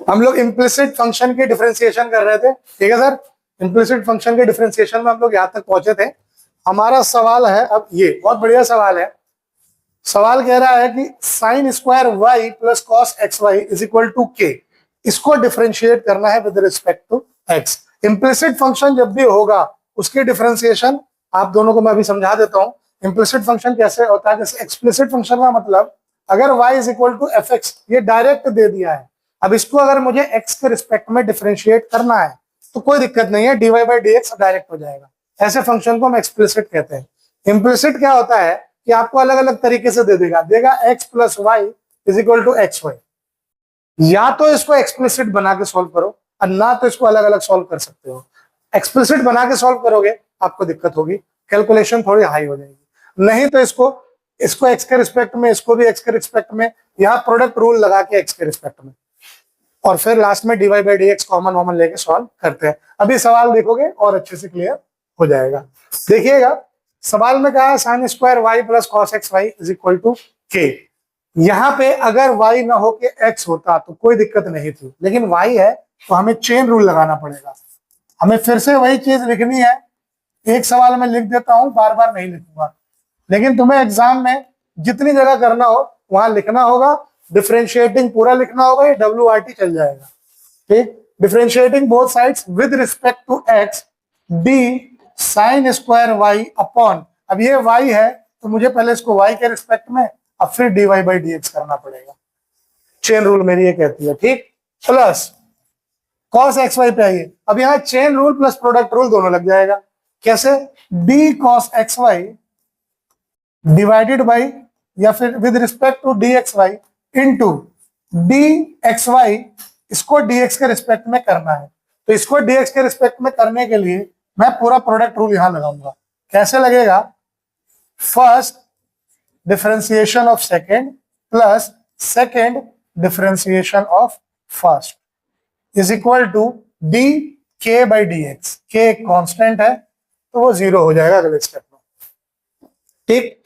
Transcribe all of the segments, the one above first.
हम लोग implicit function के डिफरेंशिएशन कर रहे थे, ठीक है सर। इम्प्लिसिट फंक्शन के डिफरेंशिएशन में हम लोग यहाँ तक पहुंचे थे। हमारा सवाल है अब, ये बहुत बढ़िया सवाल है। सवाल कह रहा है कि sine square y plus cos x y is equal to k, इसको डिफरेंशिएट करना है with respect to x. Implicit function जब भी होगा उसके डिफरेंशिएशन आप दोनों को मैं अभी समझा देता हूं। इम्प्लिसिट फंक्शन कैसे होता है, जैसे एक्सप्लिसिट फंक्शन का मतलब अगर y is equal to f x, ये डायरेक्ट दे दिया है। अब इसको अगर मुझे x के रिस्पेक्ट में डिफरेंशिएट करना है तो कोई दिक्कत नहीं है, dy by d x direct हो जाएगा। ऐसे फंक्शन को हम एक्सप्लिसिट कहते हैं। इम्प्लिसिट क्या होता है कि आपको अलग अलग तरीके से दे देगा x plus y is equal to x y. या तो इसको एक्सप्लिसिट बना के सॉल्व करो और ना तो इसको अलग अलग सॉल्व कर सकते हो। एक्सप्लिसिट बना के सॉल्व करोगे आपको दिक्कत होगी, कैलकुलेशन थोड़ी हाई हो जाएगी। नहीं तो इसको एक्स के रिस्पेक्ट में, इसको भी एक्स के रिस्पेक्ट में, यहाँ प्रोडक्ट रूल लगा के एक्स के रिस्पेक्ट में, और फिर लास्ट में d y by d x common लेके सॉल्व करते हैं। अभी सवाल देखोगे और अच्छे से क्लियर हो जाएगा। देखिएगा सवाल में कहा sine square y plus cos x y is equal to k. यहाँ पे अगर y ना हो के x होता तो कोई दिक्कत नहीं थी, लेकिन y है तो हमें चेन रूल लगाना पड़ेगा। हमें फिर से वही चीज लिखनी है। एक सवाल में लिख देता हूं, बार बार नहीं लिखूंगा, लेकिन तुम्हें एग्जाम में जितनी जगह करना हो वहां लिखना होगा। डिफरेंशिएटिंग पूरा लिखना होगा, ये WRT चल जाएगा, ठीक। Differentiating both sides with respect to x d sine square y upon, अब ये y है तो मुझे पहले इसको y के रिस्पेक्ट में, अब फिर dy बाई डी एक्स करना पड़ेगा। चेन रूल मेरी ये कहती है, ठीक। प्लस cos एक्स वाई पे आइए, अब यहाँ chain rule plus product rule दोनों लग जाएगा। कैसे? d cos x y divided by या फिर with respect to d x y into d x y, इसको dx के रिस्पेक्ट में करना है। तो इसको dx के रिस्पेक्ट में करने के लिए मैं पूरा प्रोडक्ट रूल यहां लगाऊंगा। कैसे लगेगा? First differentiation of second plus second differentiation of first is equal to d k by d x. K एक कॉन्स्टेंट है तो वो 0 हो जाएगा अगले स्टेप में, ठीक।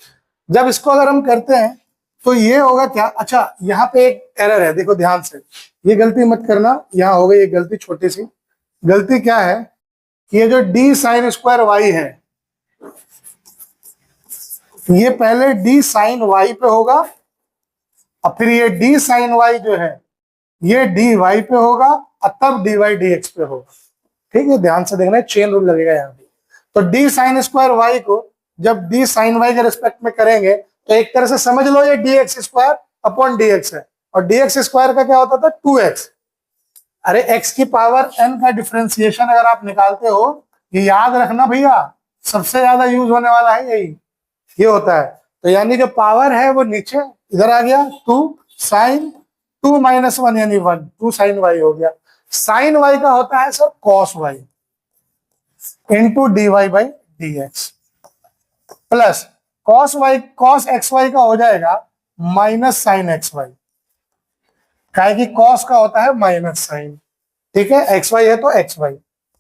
जब इसको अगर हम करते हैं तो ये होगा क्या? अच्छा, यहाँ पे एक एरर है, देखो ध्यान से, ये गलती मत करना। यहाँ हो गई ये गलती, छोटी सी गलती। क्या है कि ये जो डी साइन स्क्वायर वाई है, ये पहले डी साइन वाई पे होगा और फिर ये डी साइन वाई जो है ये डी वाई पे होगा और तब डी वाई डी एक्स पे होगा, ठीक है। ध्यान से देखना, चेन रूल लगेगा यहाँ पे। तो डी साइन स्क्वायर वाई को जब डी साइन वाई के रिस्पेक्ट में करेंगे तो एक तरह से समझ लो ये D x square upon D x है, और डी एक्स स्क्वायर का क्या होता था? 2x। अरे x की पावर n का डिफरेंशिएशन अगर आप निकालते हो, ये याद रखना भैया, सबसे ज्यादा यूज होने वाला है यही, ये होता है। तो यानी जो पावर है वो नीचे इधर आ गया, 2 साइन 2 माइनस 1 यानी 1, 2 साइन वाई हो गया। साइन वाई का होता है sir cos y into d y by d x plus cos x y का हो जाएगा माइनस साइन एक्स वाई, काहे कि कॉस का होता है माइनस साइन, ठीक है। एक्स वाई है तो एक्स वाई,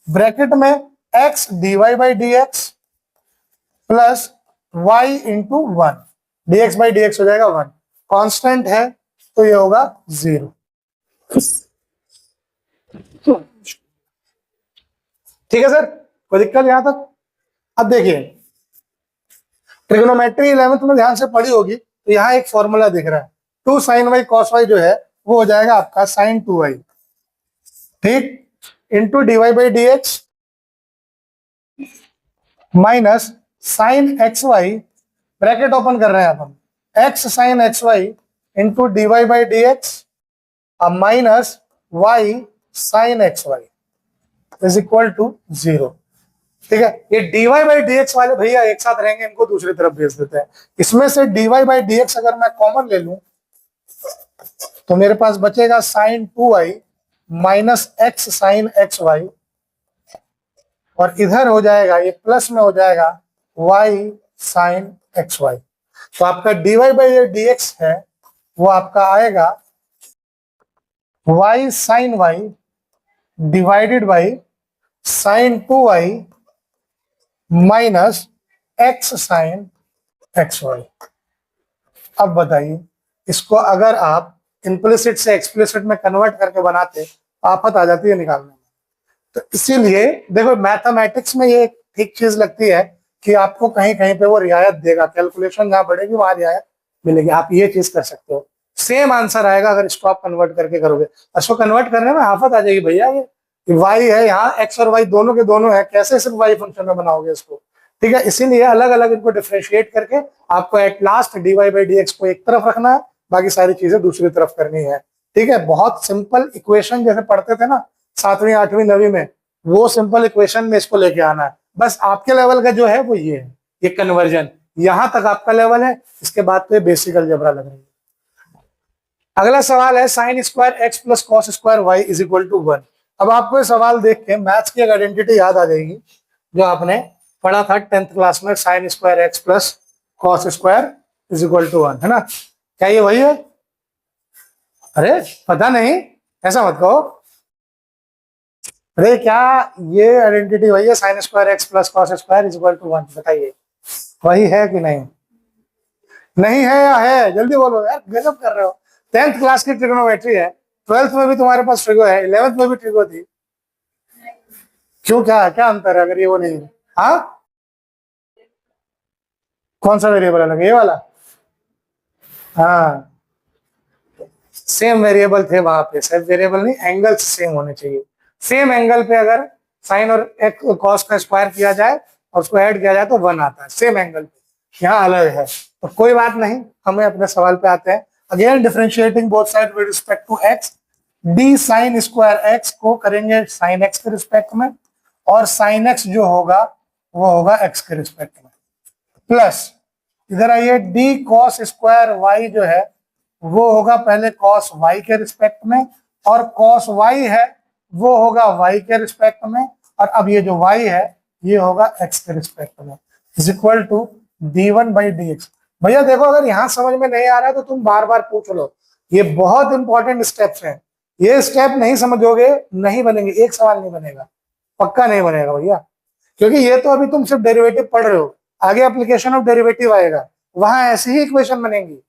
ब्रैकेट में x d y by d x plus y into 1, d x by d x हो जाएगा 1, कांस्टेंट है तो ये होगा 0, ठीक है सर। कोई दिक्कत यहां तक? अब देखिए ट्रिग्नोमेट्री 11th में ध्यान से पढ़ी होगी, तो यहाँ एक फॉर्मूला दिख रहा है, 2 साइन वाई कॉस वाई जो है वो हो जाएगा आपका साइन 2y, ठीक, into d y by d x minus sine x y, bracket open कर रहे हैं हम, x sine x y into d y by d x minus y sine x y is equal to 0, ठीक है। ये dy by d x वाले भैया एक साथ रहेंगे, इनको दूसरी तरफ भेज देते हैं। इसमें से dy बाई डी एक्स अगर मैं कॉमन ले लूं तो मेरे पास बचेगा sine 2y minus x sine x y, और इधर हो जाएगा ये प्लस में हो जाएगा y साइन एक्स वाई। तो आपका dy बाई डी एक्स है वो आपका आएगा y sine y divided by sine 2y minus x sine x y. अब बताइए, इसको अगर आप इम्प्लिसिट से एक्सप्लिसिट में कन्वर्ट करके बनाते, आफत आ जाती है निकालने में। तो इसीलिए देखो मैथमेटिक्स में ये ठीक चीज लगती है कि आपको कहीं कहीं पे वो रियायत देगा, कैलकुलेशन जहां बढ़ेगी वहां रियायत मिलेगी, आप ये चीज कर सकते हो। सेम आंसर आएगा अगर इसको आप कन्वर्ट करके करोगे। इसको कन्वर्ट करने में आफत आ जाएगी भैया, ये वाई है यहाँ, एक्स और वाई दोनों के दोनों है, कैसे सिर्फ वाई फंक्शन में बनाओगे इसको। ठीक है, इसीलिए अलग अलग इनको डिफ्रेंशिएट करके आपको at last dy by d x को एक तरफ रखना है, बाकी सारी चीजें दूसरी तरफ करनी है। ठीक है, बहुत सिंपल इक्वेशन जैसे पढ़ते थे ना 7वीं 8वीं 9वीं में, वो सिंपल इक्वेशन में इसको लेके आना है। बस आपके लेवल का जो है वो ये है, ये कन्वर्जन यहां तक आपका लेवल है, इसके बाद तो बेसिक अलजेब्रा लग रही है। अगला सवाल है sine square x plus cos square y is equal to 1। अब आपको ये सवाल देख के मैथ्स की एक आइडेंटिटी याद आ जाएगी जो आपने पढ़ा था 10th क्लास में, sine square x plus cos square is equal to 1, है ना? क्या ये वही है? अरे पता नहीं, ऐसा मत कहो। अरे क्या ये आइडेंटिटी वही है, sine square x plus cos square is equal to 1? बताइए वही है कि नहीं? नहीं है या है? जल्दी बोलो यार, गजब कर रहे हो। 10th क्लास की ट्रिग्नोमेट्री है, 12th में भी तुम्हारे पास ट्रिगो है, 11th में भी ट्रिगो थी। क्यों, क्या क्या अंतर है अगर ये वो नहीं है? हाँ, कौन सा वेरिएबल अलग, ये वाला? हाँ, सेम वेरिएबल थे वहां पे, सिर्फ वेरिएबल नहीं, एंगल्स सेम होने चाहिए। सेम एंगल पे अगर साइन और एक कॉस का स्क्वायर किया जाए और उसको ऐड किया जाए तो 1 आता है, सेम एंगल पे। यहाँ अलग है तो कोई बात नहीं, हमें अपने सवाल पे आते हैं। Again differentiating both side with respect to x, d sine square x को करेंगे साइन एक्स के रिस्पेक्ट में, और साइन एक्स जो होगा वो होगा एक्स के रिस्पेक्ट में, प्लस इधर आइए डी कॉस स्क्वायर वाई जो है वो होगा पहले कॉस वाई के रिस्पेक्ट में, और कॉस वाई है वो होगा वाई के रिस्पेक्ट में, और अब ये जो वाई है ये होगा एक्स के रिस्पेक्ट में, is equal to d1 by d x. भैया देखो, अगर यहाँ समझ में नहीं आ रहा है तो तुम बार बार पूछ लो, ये बहुत इंपॉर्टेंट स्टेप्स हैं। ये स्टेप नहीं समझोगे नहीं बनेंगे, एक सवाल नहीं बनेगा, पक्का नहीं बनेगा भैया, क्योंकि ये तो अभी तुम सिर्फ डेरिवेटिव पढ़ रहे हो, आगे एप्लीकेशन ऑफ डेरिवेटिव आएगा, वहां ऐसी ही इक्वेशन बनेंगी।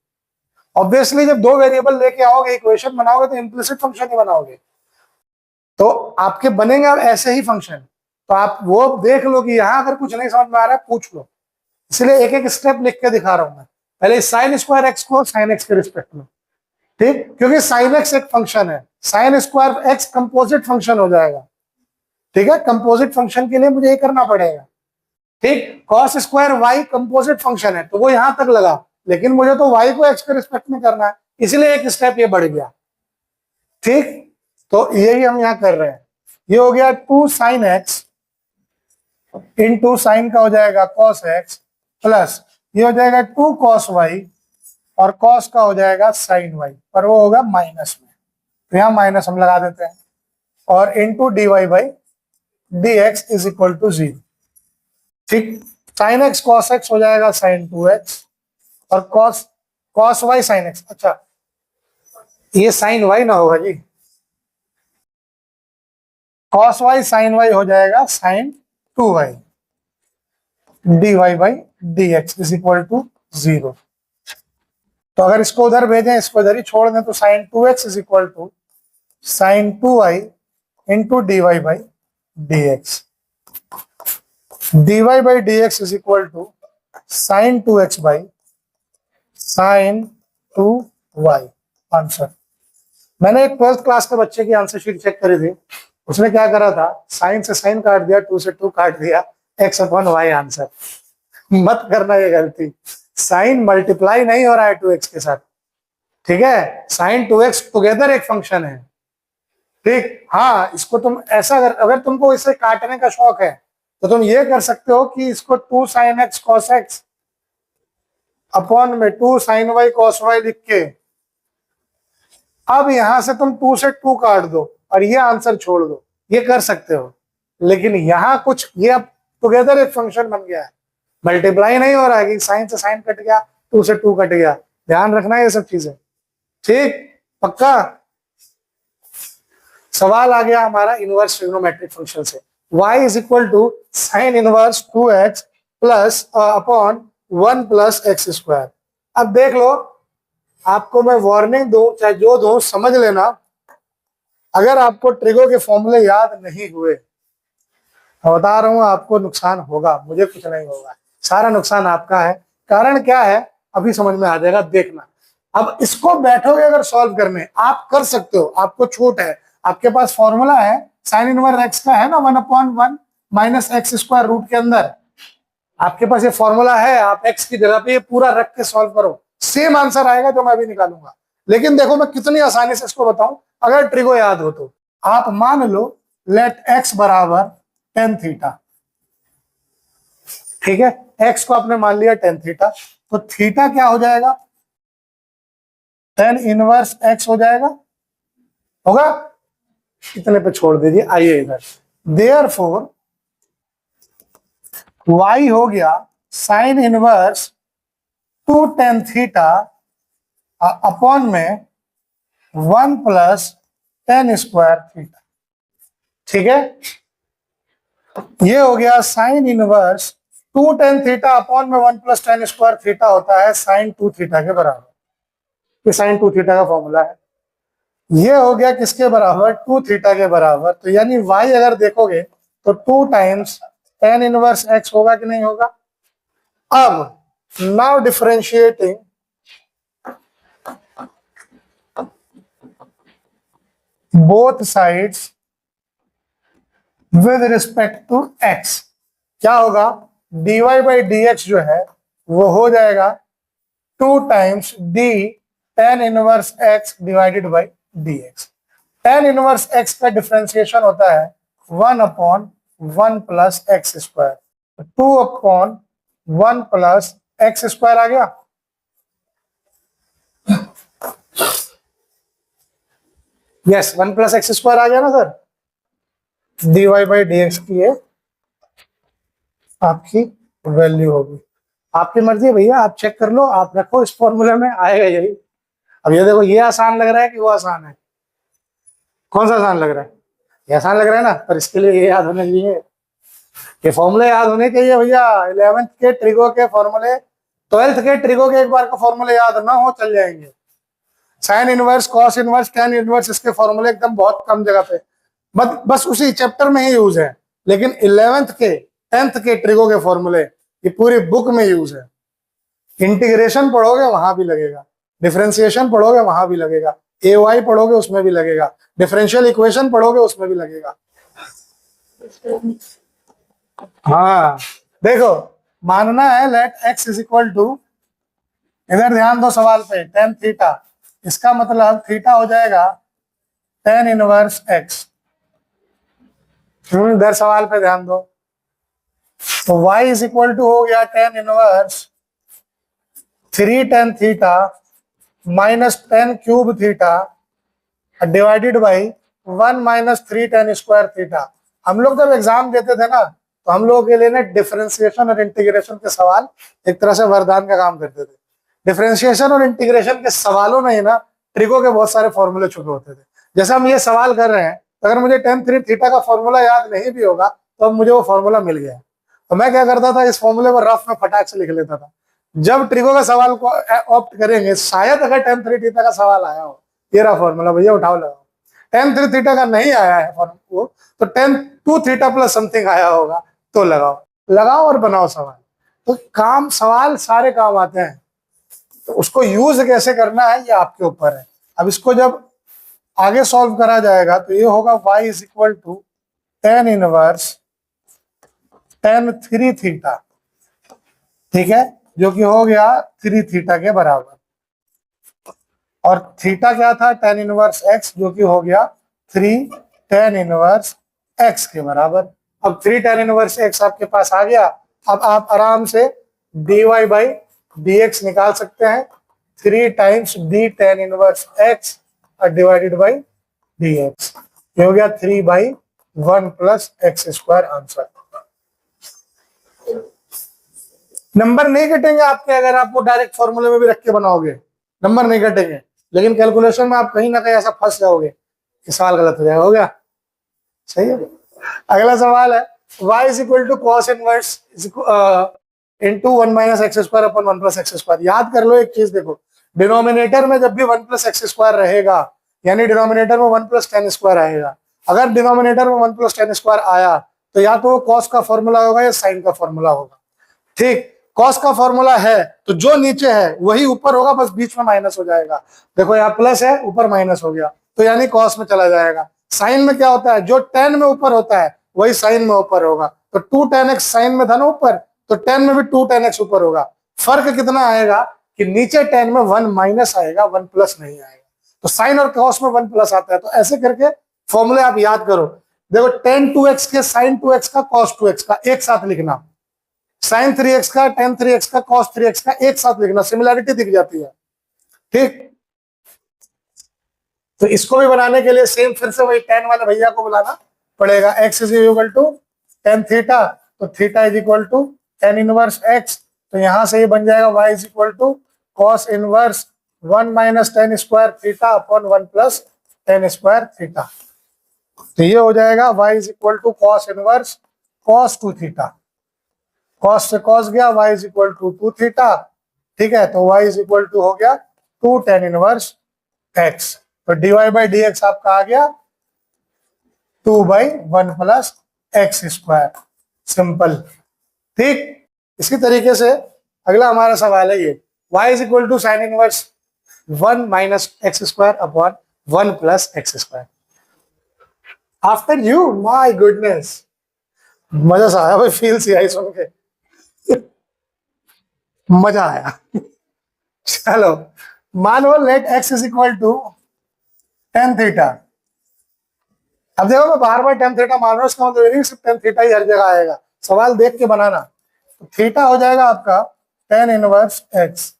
ऑब्वियसली जब दो वेरिएबल लेके आओगे इक्वेशन बनाओगे तो इम्प्लिसिट फंक्शन ही बनाओगे, तो आपके बनेंगे अब ऐसे ही फंक्शन। तो आप वो देख लो कि यहाँ अगर कुछ नहीं समझ में आ रहा है पूछ लो, इसलिए एक एक स्टेप लिख के दिखा रहा हूं मैं। पहले साइन स्क्वायर एक्स को साइन एक्स के रिस्पेक्ट में, ठीक, क्योंकि साइन एक्स एक फंक्शन है, sine square x composite function हो जाएगा। ठीक है, कंपोजिट फंक्शन के लिए मुझे ये करना पड़ेगा। ठीक, cos square y composite function है तो वो यहां तक लगा, लेकिन मुझे तो वाई को एक्स के रिस्पेक्ट में करना है, इसलिए एक स्टेप ये बढ़ गया। ठीक, तो यही हम यहाँ कर रहे हैं। ये हो गया 2 साइन एक्स इंटू साइन का हो जाएगा कॉस एक्स, प्लस ये हो जाएगा 2 कॉस वाई, और कॉस का हो जाएगा साइन वाई, पर वो होगा माइनस में, तो यहाँ माइनस हम लगा देते हैं, और into d y by d x is equal to 0। ठीक, साइन एक्स कॉस एक्स हो जाएगा साइन 2x, और कॉस वाई साइन एक्स। अच्छा, ये साइन वाई ना होगा जी, कॉस वाई साइन वाई हो जाएगा sine 2y, dy by d x is equal to 0। तो अगर इसको उधर भेजें, इसको इधर ही छोड़ दें, तो sine 2x is equal to sine 2y into d y by d x, dy by d x is equal to sine 2x by sine 2y। Answer मैंने एक 12th क्लास के बच्चे की आंसर शीट चेक करी थी, उसने क्या करा था, साइन से साइन काट दिया, 2 से 2 काट दिया, x अपॉन वाई आंसर। मत करना ये गलती, साइन मल्टीप्लाई नहीं हो रहा है 2x के साथ। ठीक है, साइन 2x टुगेदर एक फंक्शन है। ठीक, हाँ, इसको तुम ऐसा अगर तुमको इसे काटने का शौक है तो तुम ये कर सकते हो कि इसको 2 sine x cos x upon में 2 साइन वाई कॉस वाई लिख के, अब यहां से तुम 2 से 2 काट दो और ये आंसर छोड़ दो, ये कर सकते हो। लेकिन यहाँ कुछ ये अब टुगेदर एक फंक्शन बन गया है, मल्टीप्लाई नहीं हो रहा है कि साइन से साइन कट गया, 2 से 2 कट गया, ध्यान रखना है ये सब चीजें। ठीक, पक्का। सवाल आ गया हमारा इनवर्स ट्रिग्नोमेट्रिक फंक्शन से, y is equal to sine inverse 2x plus upon 1 plus x square. अब देख लो, आपको मैं वार्निंग दूं चाहे जो दूं, समझ लेना, अगर आपको ट्रिगो के फॉर्मूले याद नहीं हुए, बता रहा हूं आपको नुकसान होगा, मुझे कुछ नहीं होगा, सारा नुकसान आपका है। कारण क्या है अभी समझ में आ जाएगा, देखना। अब इसको बैठोगे अगर सॉल्व करने, आप कर सकते हो, आपको छूट है, आपके पास फॉर्मूला है साइन इनवर्स एक्स का, है ना, 1/1 माइनस एक्स स्क्वायर रूट के अंदर आपके पास ये फॉर्मूला है, आप एक्स की जगह पे ये पूरा रख के सॉल्व करो, सेम आंसर आएगा जो मैं भी निकालूंगा। लेकिन देखो मैं कितनी आसानी से इसको बताऊं, अगर ट्रिगो याद हो तो। आप मान लो लेट एक्स बराबर टेन थीटा, ठीक है, एक्स को आपने मान लिया टेन थीटा, तो थीटा क्या हो जाएगा, टेन इनवर्स एक्स हो जाएगा, होगा, इतने पे छोड़ दीजिए, आइए इधर, देयरफॉर y हो गया sine inverse two tan theta upon में 1 प्लस टेन स्क्वायर थीटा, ठीक है। ये हो गया sine inverse two tan theta upon में 1 प्लस टेन स्क्वायर थीटा होता है साइन टू थीटा के बराबर, ये साइन टू थीटा का फॉर्मूला है। ये हो गया किसके बराबर, टू थीटा के बराबर, तो यानी y अगर देखोगे तो 2 टाइम्स टेन इनवर्स x होगा कि नहीं होगा। अब now differentiating both sides with respect to x, क्या होगा, dy बाई dx जो है वो हो जाएगा 2 times d tan inverse x divided by dx। Tan inverse x का डिफरेंशिएशन होता है 1/1 plus x square, 2/1 plus x square आ गया। यस, 1 प्लस एक्स स्क्वायर आ गया ना सर, dy बाई dx की ये आपकी वैल्यू होगी। आपकी मर्जी है भैया, आप चेक कर लो, आप रखो इस फॉर्मूले में, आएगा यही। अब ये देखो, ये आसान लग रहा है कि वो आसान है, कौन सा आसान लग रहा है, ये आसान लग रहा है ना, पर इसके लिए ये याद होने चाहिए, ये फॉर्मूले याद होने चाहिए भैया। 11th के ट्रिगो के फॉर्मूले, 12th के ट्रिगो के एक बार का फॉर्मूले याद ना हो चल जाएंगे। Sine inverse, cos inverse, tan inverse, इसके फॉर्मूले एकदम बहुत कम जगह पे, बस उसी चैप्टर में ही यूज है। लेकिन 11th के 10th के ट्रिगो के फॉर्मूले ये पूरी बुक में यूज है। इंटीग्रेशन पढ़ोगे वहां भी लगेगा, डिफरेंशिएशन पढ़ोगे वहां भी लगेगा, AY पढ़ोगे उसमें भी लगेगा, डिफरेंशियल इक्वेशन पढ़ोगे उसमें भी लगेगा। हाँ देखो, मानना है let x is equal to, इधर ध्यान दो सवाल पे, टेन थीटा, इसका मतलब थीटा हो जाएगा टेन इनवर्स x। इधर सवाल पे ध्यान दो, तो y इज इक्वल टू हो गया tan inverse 3 tan theta minus 10 cube theta divided by 1 minus 3 ten square theta. हम लोग जब एग्जाम देते थे ना, तो हम लोगों के लिए ना डिफरेंशिएशन और इंटीग्रेशन के सवाल एक तरह से वरदान का काम करते थे। डिफरेंशिएशन और इंटीग्रेशन के सवालों में ही ना ट्रिगो के बहुत सारे फॉर्मूले छुपे होते थे। जैसे हम ये सवाल कर रहे हैं, तो अगर मुझे टेन थ्री थीटा का फॉर्मूला याद नहीं भी होगा तो अब मुझे वो फॉर्मूला मिल गया, तो मैं क्या करता था, इस फॉर्मूले को रफ में फटाक से लिख लेता था। जब ट्रिगो का सवाल को ऑप्ट करेंगे, शायद अगर टेन थ्री थीटा का सवाल आया हो, ये रहा फॉर्मूला, भैया उठाओ लगाओ। टेन थ्री थीटा का नहीं आया है फॉर्मूला, तो tan two theta plus something आया होगा तो लगाओ और बनाओ सवाल। तो काम, सवाल सारे काम आते हैं, तो उसको यूज कैसे करना है ये आपके ऊपर है। अब इसको जब आगे सॉल्व करा जाएगा तो ये होगा y is equal to tan inverse tan three theta, ठीक है, जो कि हो गया 3 थीटा के बराबर, और थीटा क्या था, टेन इनवर्स x, जो कि हो गया 3 टेन इनवर्स x के बराबर। अब 3 टेन इनवर्स x आपके पास आ गया। अब आप आराम से dy बाई dx निकाल सकते हैं, 3 times d tan inverse x divided by dx, ये हो गया 3/1 plus x square answer. Number नहीं कटेंगे आपके, अगर आप वो डायरेक्ट फॉर्मूले में भी रख के बनाओगे नंबर नहीं कटेंगे, लेकिन कैलकुलेशन में आप कहीं ना कहीं ऐसा फंस जाओगे कि सवाल गलत हो जाएगा। हो गया, सही है। अगला सवाल है y is equal to cos inverse into 1 minus x square upon 1 plus x square. याद कर लो एक चीज, देखो डिनोमिनेटर में जब भी 1 प्लस एक्स स्क्वायर रहेगा, यानी डिनोमिनेटर में 1 प्लस टेन स्क्वायर आएगा। अगर डिनोमिनेटर में 1 प्लस टेन स्क्वायर आया तो या तो कॉस का फॉर्मूला होगा या साइन का फॉर्मूला होगा। ठीक, कॉस का फॉर्मूला है तो जो नीचे है वही ऊपर होगा, बस बीच में माइनस हो जाएगा। देखो यहाँ प्लस है, ऊपर माइनस हो गया तो यानी कॉस में चला जाएगा। साइन में क्या होता है, जो टेन में ऊपर होता है वही साइन में ऊपर होगा। तो 2 tan x साइन में था ना ऊपर, तो 10 में भी 2 tan x ऊपर होगा। फर्क कितना आएगा कि नीचे 10 में 1 माइनस आएगा, 1 प्लस नहीं आएगा। तो साइन और कॉस में 1 प्लस आता है। तो ऐसे करके फॉर्मूले आप याद करो। देखो tan 2x के साइन 2x का cos 2x का एक साथ लिखना, साइन 3x का tan 3x का cos 3x का एक साथ लिखना, सिमिलैरिटी दिख जाती है। ठीक, तो इसको भी बनाने के लिए सेम फिर से वही tan वाले भैया को बुलाना पड़ेगा। x is equal to tan theta, तो theta is equal to tan inverse x, तो यहां से ये बन जाएगा y is equal to cos inverse 1 minus tan square theta upon 1 plus tan square theta. तो ये हो जाएगा y is equal to cos inverse cos 2 theta, cos से cos गया, y is equal to 2 theta. ठीक है, तो y इज इक्वल टू हो गया 2 tan इनवर्स x। तो dy बाई डी एक्स आपका आ गया 2/1 प्लस एक्स स्क्वायर, सिंपल। ठीक, इसी तरीके से अगला हमारा सवाल है ये, y is equal to sine inverse 1 minus x square upon 1 plus x square. After you, my goodness, मजा सा आया भाई, फील सी आई सुन के, मजा आया। चलो मानो let x is equal to tan theta. अब देखो मैं बार बार tan थीटा मान रहा हूं, इसका मतलब नहीं सिर्फ tan थीटा ही हर जगह आएगा, सवाल देख के बनाना। तो थीटा हो जाएगा आपका tan inverse x,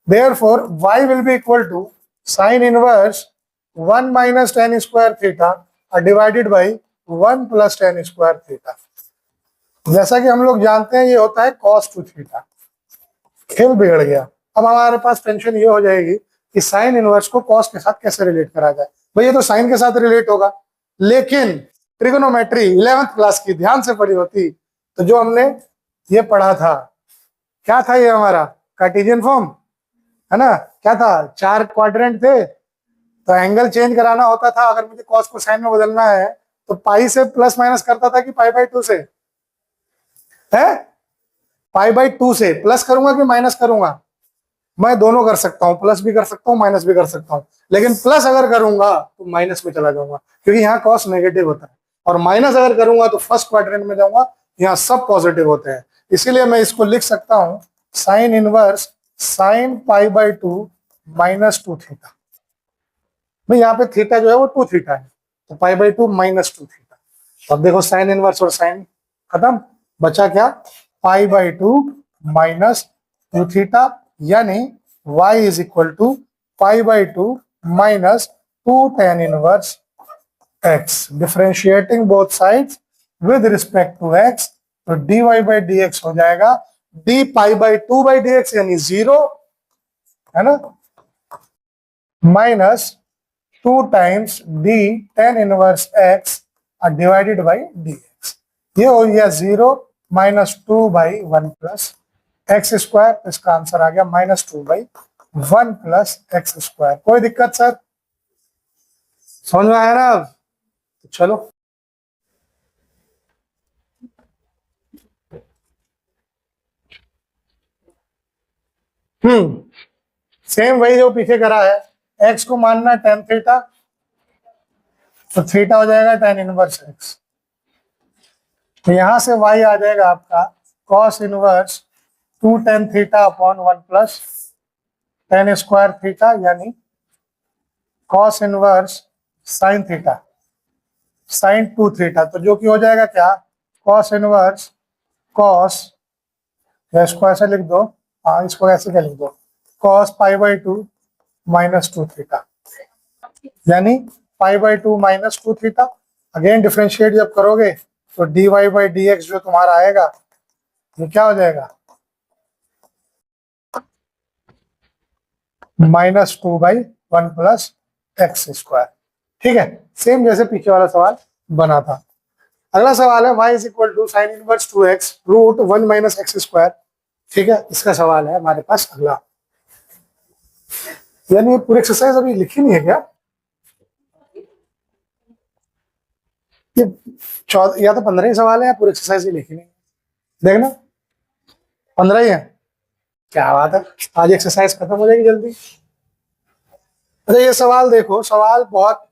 therefore y will be equal to sine inverse 1 minus tan square theta divided by 1 plus tan square theta. जैसा कि हम लोग जानते हैं ये होता है cos 2 थीटा। खेल बिगड़ गया। अब हमारे पास टेंशन ये हो जाएगी कि साइन इनवर्स को कॉस के साथ कैसे रिलेट करा जाए। भाई ये तो साइन के साथ रिलेट होगा, लेकिन ट्रिगोनोमेट्री 11th क्लास की ध्यान से पढ़ी होती तो जो हमने ये पढ़ा था, क्या था ये हमारा कार्टेशियन फॉर्म है ना, क्या था, 4 क्वाड्रेंट थे, तो एंगल चेंज कराना होता था। अगर मुझे कॉस को साइन में बदलना है तो पाई से प्लस माइनस करता था कि पाई/2 से है, पाई/2 से प्लस करूंगा कि माइनस करूंगा, मैं दोनों कर सकता हूं, प्लस भी कर सकता हूं माइनस भी कर सकता हूं, लेकिन प्लस अगर करूंगा तो माइनस में चला जाऊंगा क्योंकि यहाँ कॉस नेगेटिव होता है, और माइनस अगर करूंगा तो फर्स्ट क्वाड्रेंट में जाऊंगा, यहाँ सब पॉजिटिव होते हैं। इसीलिए मैं इसको लिख सकता हूं साइन इनवर्स साइन पाई/2 माइनस 2 थीटा। भाई यहाँ पे थीटा जो है वो 2 थीटा है, तो पाई/2 माइनस 2 थीटा। तो अब देखो साइन इनवर्स और साइन खत्म, बचा क्या, पाई/2 माइनस 2 थीटा, यानी y इज इक्वल टू पाई/2 minus 2 tan inverse x। Differentiating both sides with respect to x, तो dy बाई डी एक्स हो जाएगा d पाई/2 बाई डी एक्स यानी 0 है ना, minus 2 times d tan inverse x divided by d x. ये हो गया 0 माइनस 2/1 प्लस एक्स स्क्वायर, इसका आंसर आ गया -2/1 प्लस एक्स स्क्वायर। कोई दिक्कत सर, समझ में आया ना? अब तो चलो सेम वही जो पीछे करा है, एक्स को मानना tan थीटा, तो थीटा हो जाएगा tan इनवर्स एक्स, तो यहां से y आ जाएगा आपका cos inverse 2 tan theta upon 1 plus tan square theta, यानी cos inverse sine theta sine 2 theta, तो जो कि हो जाएगा क्या, cos इनवर्स cos, इसको ऐसे लिख दो, हाँ इसको ऐसे क्या लिख दो, cos पाई/2 माइनस 2 थीटा, यानी पाई/2 माइनस 2 थीटा। अगेन डिफरेंशिएट जब करोगे तो dy बाई डी एक्स जो तुम्हारा आएगा ये क्या हो जाएगा, -2/1 प्लस एक्स स्क्वायर। ठीक है, सेम जैसे पीछे वाला सवाल बना था। अगला सवाल है y is equal to sine inverse 2x root 1 minus x square. ठीक है, इसका सवाल है हमारे पास अगला। यानी ये पूरी एक्सरसाइज अभी लिखी नहीं है क्या? ये 14 या तो 15 ही सवाल है या पूरी एक्सरसाइज ही लिखी नहीं है। देखना 15 ही है। क्या बात है, आज एक्सरसाइज खत्म हो जाएगी जल्दी। अच्छा ये सवाल देखो, सवाल बहुत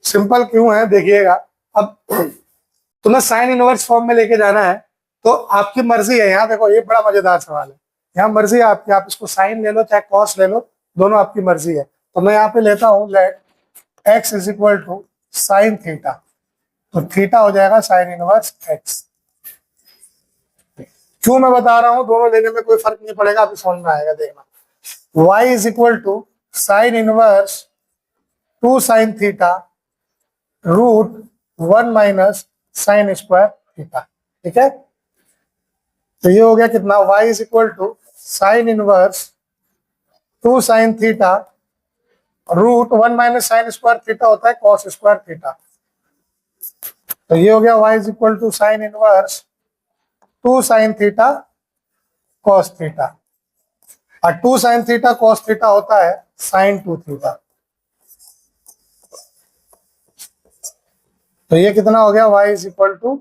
सिंपल क्यों है देखिएगा। अब तुम्हें साइन इनवर्स फॉर्म में लेके जाना है तो आपकी मर्जी है। यहाँ देखो ये बड़ा मजेदार सवाल है, यहाँ मर्जी है आपकी, आप इसको साइन ले लो चाहे कॉस ले लो, दोनों आपकी मर्जी है। तो मैं यहाँ पे लेता हूँ let x is equal to sine theta, तो थीटा हो जाएगा साइन इनवर्स x। क्यों मैं बता रहा हूँ, दोनों लेने में कोई फर्क नहीं पड़ेगा, अभी समझ में आएगा देखना। y is equal to sine inverse 2 sine theta root 1 minus sine square theta. ठीक है, तो ये हो गया कितना, y is equal to sine inverse 2 sine theta root 1 minus sine square theta होता है कॉस स्क्वायर थीटा। तो ये हो गया y is equal to sine inverse 2 sine theta cos theta, और 2 साइन थीटा कॉस थीटा होता है साइन 2 थीटा। तो ये कितना हो गया, y is equal to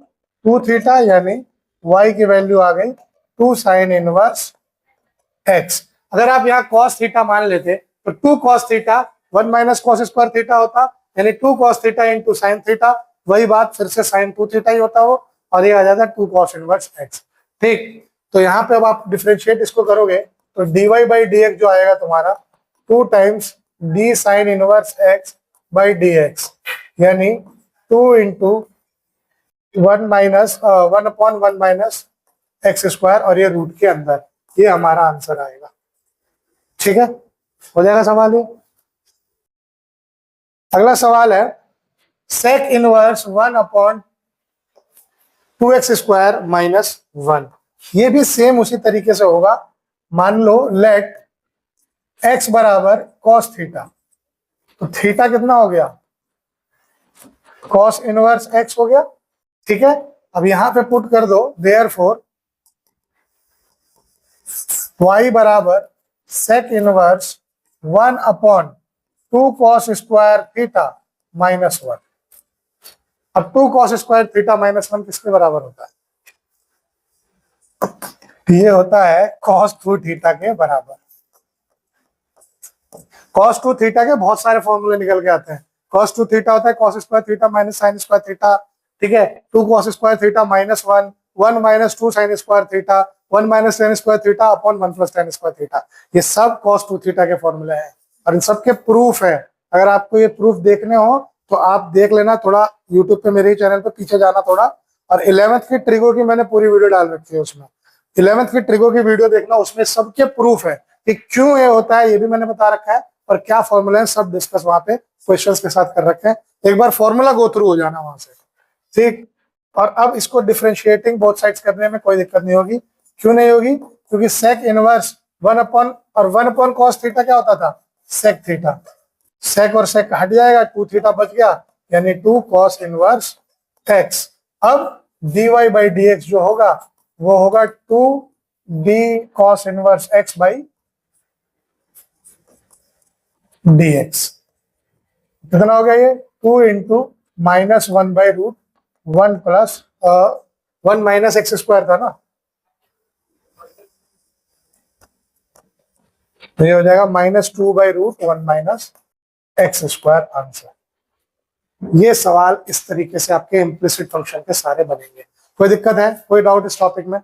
2 theta, यानी y की वैल्यू आ गई 2 साइन इनवर्स x। अगर आप यहाँ cos थीटा मान लेते तो 2 cos theta 1 minus cos square theta होता, यानी 2 cos theta into sine theta, वही बात फिर से साइन 2 थीटा ही होता हो, और ये आ जाता है 2 cos इनवर्स x। ठीक, तो यहाँ पे अब आप डिफरेंशिएट इसको करोगे तो dy बाई dx जो आएगा तुम्हारा 2 times d sine inverse x by dx, यानी 2 into 1 minus 1 upon 1 minus x square, और ये रूट के अंदर, ये हमारा आंसर आएगा। ठीक है, हो जाएगा सवाल ये। अगला सवाल है sec inverse 1 upon 2x square minus 1। ये भी सेम उसी तरीके से होगा। मान लो लेट x बराबर cos थीटा, तो थीटा कितना हो गया, cos इनवर्स x हो गया। ठीक है, अब यहां पे पुट कर दो देयरफॉर y बराबर sec inverse 1 upon 2 cos square theta minus 1। अब 2 cos स्क्वायर थीटा माइनस 1 किसके बराबर होता है, ये होता है cos 2 थीटा के बराबर। cos 2 थीटा के बहुत सारे फॉर्मूले निकल के आते हैं। cos 2 थीटा होता है cos square theta minus sine square theta. ठीक है, 2 cos square theta minus 1, 1 minus 2 sign square theta, 1 minus sine square theta upon 1 plus sign square theta. ये सब cos 2 थीटा के फॉर्मूले हैं, और इन सबके प्रूफ है। अगर आपको ये प्रूफ देखने हो तो आप देख लेना, थोड़ा यूट्यूब पे मेरे ही चैनल पे पीछे जाना थोड़ा, और 11th की ट्रिगो की मैंने पूरी वीडियो डाल रखी है, उसमें 11th की ट्रिगो की वीडियो देखना, उसमें सबके प्रूफ है कि क्यों ये होता है, ये भी मैंने बता रखा है, और क्या फॉर्मूला है सब डिस्कस वहां पे क्वेश्चंस के साथ कर रखे हैं। एक बार फॉर्मूला गो थ्रू हो जाना वहां से। ठीक, और अब इसको डिफरेंशिएटिंग बोथ साइड्स करने में कोई दिक्कत नहीं होगी। क्यों नहीं होगी, क्योंकि सेक इनवर्स 1 अपॉन और 1 अपॉन कॉस थीटा क्या होता था, सेक थीटा। सेक और सेक हट जाएगा, 2 थीटा बच गया, यानी 2 cos इनवर्स x। अब dy बाई dx जो होगा वो होगा 2d cos inverse x by dx। कितना हो गया ये, 2 into minus 1 by root 1 plus 1 minus x square था ना, तो ये हो जाएगा -2 by root 1 minus x square answer. ये सवाल इस तरीके से आपके इम्प्लिसिट फंक्शन के सारे बनेंगे। कोई दिक्कत है, कोई डाउट इस टॉपिक में?